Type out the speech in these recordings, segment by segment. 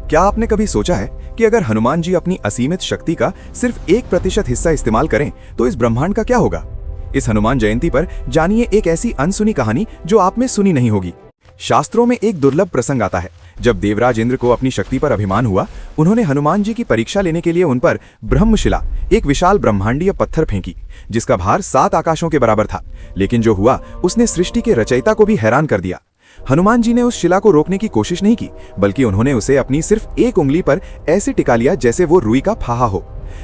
क्या आपने कभी सोचा है कि अगर हनुमान जी अपनी असीमित शक्ति का सिर्फ 1% हिस्सा इस्तेमाल करें तो इस ब्रह्मांड का क्या होगा? इस हनुमान जयंती पर जानिए एक ऐसी अनसुनी कहानी जो आप में सुनी नहीं होगी। शास्त्रों में एक दुर्लभ प्रसंग आता है। जब देवराज इंद्र को अपनी शक्ति पर अभिमान हुआ, उन्होंने हनुमान जी की परीक्षा लेने के लिए उन पर ब्रह्मशिला, एक विशाल ब्रह्मांडीय पत्थर फेंकी, जिसका भार 7 आकाशों के बराबर था। लेकिन जो हुआ उसने सृष्टि के रचयिता को भी हैरान कर दिया। हनुमान जी ने उस शिला को रोकने की कोशिश नहीं की, बल्कि उन्होंने उसे अपनी सिर्फ एक उंगली पर ऐसे टिका लिया जैसे वो रुई का फाहा हो।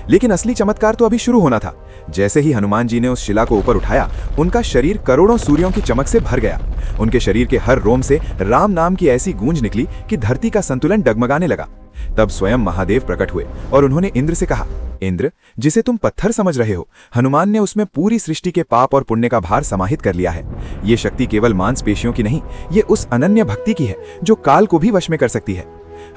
लेकिन असली चमत्कार तो अभी शुरू होना था। जैसे ही हनुमान जी ने उस शिला को ऊपर उठाया, उनका शरीर करोड़ों सूर्यों की चमक से भर गया। उनके शरीर के हर रोम से राम नाम की ऐसी गूंज निकली कि धरती का संतुलन डगमगाने लगा। तब स्वयं महादेव प्रकट हुए और उन्होंने इंद्र से कहा, इंद्र, जिसे तुम पत्थर समझ रहे हो, हनुमान ने उसमें पूरी सृष्टि के पाप और पुण्य का भार समाहित कर लिया है। ये शक्ति केवल मांसपेशियों की नहीं, ये उस अनन्य भक्ति की है जो काल को भी वश में कर सकती है।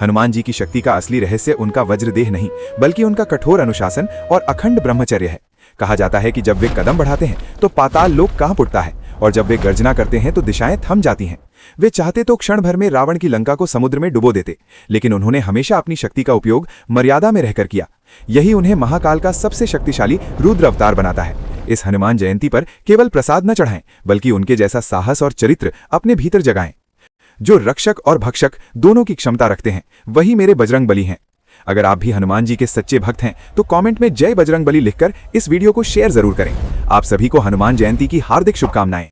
हनुमान जी की शक्ति का असली रहस्य उनका वज्रदेह नहीं, बल्कि उनका कठोर अनुशासन और अखंड ब्रह्मचर्य है। कहा जाता है कि जब वे कदम बढ़ाते हैं तो पाताल लोक कांप उठता है, और जब वे गर्जना करते हैं तो दिशाएं थम जाती हैं। वे चाहते तो क्षण भर में रावण की लंका को समुद्र में डुबो देते, लेकिन उन्होंने हमेशा अपनी शक्ति का उपयोग मर्यादा में रहकर किया। यही उन्हें महाकाल का सबसे शक्तिशाली रुद्र अवतार बनाता है। इस हनुमान जयंती पर केवल प्रसाद न चढ़ाएं, बल्कि उनके जैसा साहस और चरित्र अपने भीतर जगाएं। जो रक्षक और भक्षक दोनों की क्षमता रखते हैं, वही मेरे बजरंग बली हैं। अगर आप भी हनुमान जी के सच्चे भक्त हैं तो कमेंट में जय बजरंग बली लिखकर इस वीडियो को शेयर जरूर करें। आप सभी को हनुमान जयंती की हार्दिक शुभकामनाएं।